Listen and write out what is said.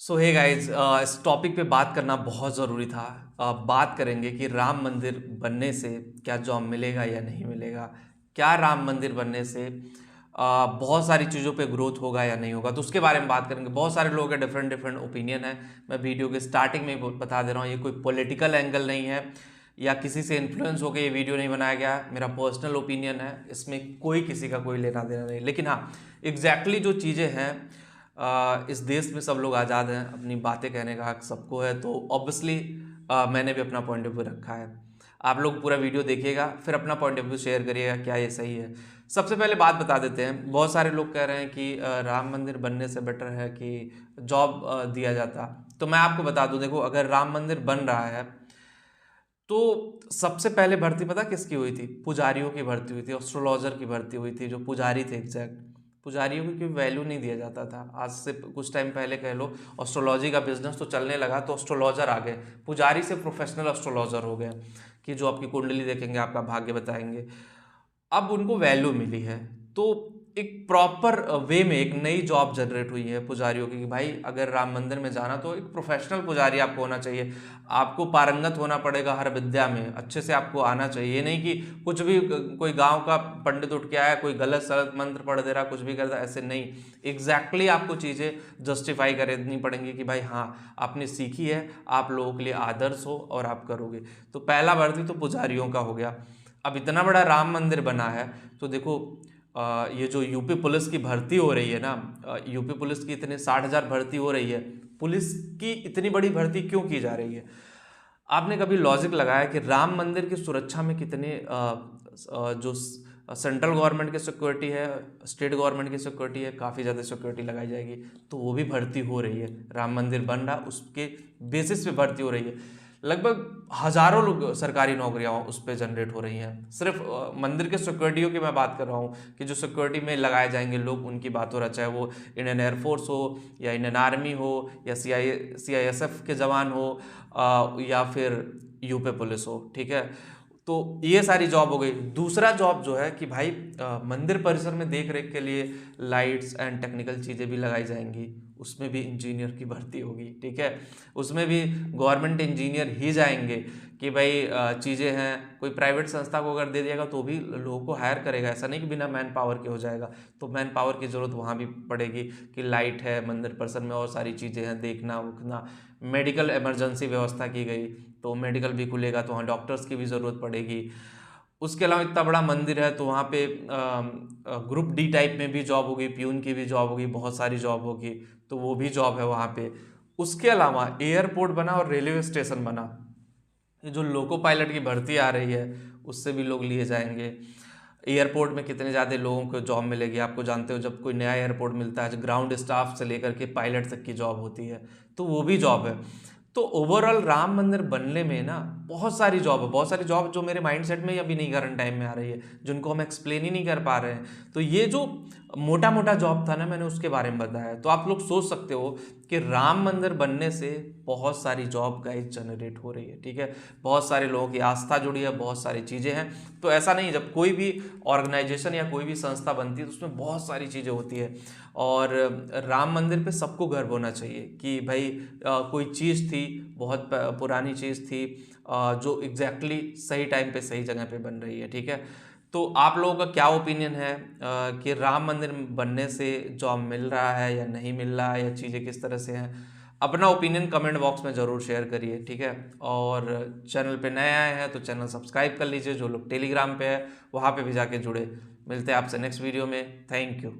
सो hey guys, इस topic पे बात करना बहुत ज़रूरी था। बात करेंगे कि राम मंदिर बनने से क्या जॉब मिलेगा या नहीं मिलेगा। क्या राम मंदिर बनने से बहुत सारी चीज़ों पे ग्रोथ होगा या नहीं होगा, तो उसके बारे में बात करेंगे। बहुत सारे लोगों के डिफरेंट डिफरेंट ओपिनियन है। मैं वीडियो के स्टार्टिंग में ही बता दे रहा हूँ, ये कोई पॉलिटिकल एंगल नहीं है या किसी से इन्फ्लुएंस होकर ये वीडियो नहीं बनाया गया। मेरा पर्सनल ओपिनियन है, इसमें कोई किसी का कोई लेना देना नहीं। लेकिन हाँ, एग्जैक्टली जो चीज़ें हैं, इस देश में सब लोग आज़ाद हैं, अपनी बातें कहने का हक सबको है। तो ऑब्वियसली मैंने भी अपना पॉइंट ऑफ व्यू रखा है। आप लोग पूरा वीडियो देखिएगा, फिर अपना पॉइंट ऑफ व्यू शेयर करिएगा क्या ये सही है। सबसे पहले बात बता देते हैं, बहुत सारे लोग कह रहे हैं कि राम मंदिर बनने से बेटर है कि जॉब दिया जाता। तो मैं आपको बता दूं, देखो अगर राम मंदिर बन रहा है तो सबसे पहले भर्ती पता किसकी हुई थी? पुजारियों की भर्ती हुई थी, एस्ट्रोलॉजर की भर्ती हुई थी। जो पुजारी थे एग्जैक्ट, पुजारियों की कोई वैल्यू नहीं दिया जाता था। आज से कुछ टाइम पहले कह लो, एस्ट्रोलॉजी का बिजनेस तो चलने लगा तो एस्ट्रोलॉजर आ गए, पुजारी से प्रोफेशनल एस्ट्रोलॉजर हो गए कि जो आपकी कुंडली देखेंगे, आपका भाग्य बताएंगे। अब उनको वैल्यू मिली है, तो एक प्रॉपर वे में एक नई जॉब जनरेट हुई है पुजारियों की कि भाई अगर राम मंदिर में जाना तो एक प्रोफेशनल पुजारी आपको होना चाहिए। आपको पारंगत होना पड़ेगा हर विद्या में, अच्छे से आपको आना चाहिए। ये नहीं कि कुछ भी कोई गांव का पंडित उठ के आया, कोई गलत सलत मंत्र पढ़ दे रहा, कुछ भी कर रहा, ऐसे नहीं। एग्जैक्टली आपको चीज़ें जस्टिफाई करनी पड़ेंगी कि भाई हाँ, आपने सीखी है, आप लोगों के लिए आदर्श हो और आप करोगे। तो पहला भर्ती तो पुजारियों का हो गया। अब इतना बड़ा राम मंदिर बना है तो देखो, ये जो यूपी पुलिस की भर्ती हो रही है ना, यूपी पुलिस की इतने 60,000 भर्ती हो रही है, पुलिस की इतनी बड़ी भर्ती क्यों की जा रही है? आपने कभी लॉजिक लगाया कि राम मंदिर की सुरक्षा में कितने जो सेंट्रल गवर्नमेंट की सिक्योरिटी है, स्टेट गवर्नमेंट की सिक्योरिटी है, काफ़ी ज़्यादा सिक्योरिटी लगाई जाएगी। तो वो भी भर्ती हो रही है, राम मंदिर बन रहा, उसके बेसिस पे भर्ती हो रही है। लगभग हजारों लोग सरकारी नौकरियां उस पर जनरेट हो रही हैं। सिर्फ मंदिर के सिक्योरिटियों की मैं बात कर रहा हूँ कि जो सिक्योरिटी में लगाए जाएंगे लोग, उनकी बात हो रहा, चाहे वो इंडियन एयरफोर्स हो या इंडियन आर्मी हो या CISF के जवान हो, या फिर यूपी पुलिस हो। ठीक है, तो ये सारी जॉब हो गई। दूसरा जॉब जो है कि भाई मंदिर परिसर में देख रेख के लिए लाइट्स एंड टेक्निकल चीज़ें भी लगाई जाएंगी, उसमें भी इंजीनियर की भर्ती होगी। ठीक है, उसमें भी गवर्नमेंट इंजीनियर ही जाएंगे कि भाई चीज़ें हैं। कोई प्राइवेट संस्था को अगर दे दिएगा तो भी लोगों को हायर करेगा, ऐसा नहीं कि बिना मैन पावर के हो जाएगा। तो मैन पावर की ज़रूरत वहाँ भी पड़ेगी कि लाइट है मंदिर परिसर में, और सारी चीज़ें हैं, देखना उखना। मेडिकल इमरजेंसी व्यवस्था की गई तो मेडिकल भी खुलेगा तो वहाँ डॉक्टर्स की भी ज़रूरत पड़ेगी। उसके अलावा इतना बड़ा मंदिर है तो वहाँ पे ग्रुप डी टाइप में भी जॉब होगी, प्यून की भी जॉब होगी, बहुत सारी जॉब होगी, तो वो भी जॉब है वहाँ पे। उसके अलावा एयरपोर्ट बना और रेलवे स्टेशन बना, ये जो लोको पायलट की भर्ती आ रही है उससे भी लोग लिए जाएंगे। एयरपोर्ट में कितने ज़्यादा लोगों को जॉब मिलेगी, आपको जानते हो जब कोई नया एयरपोर्ट मिलता है, ग्राउंड स्टाफ से लेकर के पायलट तक की जॉब होती है, तो वो भी जॉब है। तो ओवरऑल राम मंदिर बनने में ना बहुत सारी जॉब है, बहुत सारी जॉब जो मेरे माइंडसेट में अभी नहीं करंट टाइम में आ रही है, जिनको हम एक्सप्लेन ही नहीं कर पा रहे हैं। तो ये जो मोटा मोटा जॉब था ना, मैंने उसके बारे में बताया। तो आप लोग सोच सकते हो कि राम मंदिर बनने से बहुत सारी जॉब गाइस जनरेट हो रही है। ठीक है, बहुत सारे लोगों की आस्था जुड़ी है, बहुत सारी चीज़ें हैं। तो ऐसा नहीं, जब कोई भी ऑर्गेनाइजेशन या कोई भी संस्था बनती है तो उसमें बहुत सारी चीज़ें होती है। और राम मंदिर पे सबको गर्व होना चाहिए कि भाई कोई चीज़ थी, बहुत पुरानी चीज़ थी, जो एग्जैक्टली सही टाइम पे सही जगह पे बन रही है। ठीक है, तो आप लोगों का क्या ओपिनियन है कि राम मंदिर बनने से जॉब मिल रहा है या नहीं मिल रहा है, या चीज़ें किस तरह से हैं? अपना ओपिनियन कमेंट बॉक्स में ज़रूर शेयर करिए। ठीक है, और चैनल पे नए आए हैं तो चैनल सब्सक्राइब कर लीजिए। जो लोग टेलीग्राम पे है वहाँ पे भी जाके जुड़े। मिलते हैं आपसे नेक्स्ट वीडियो में। Thank you.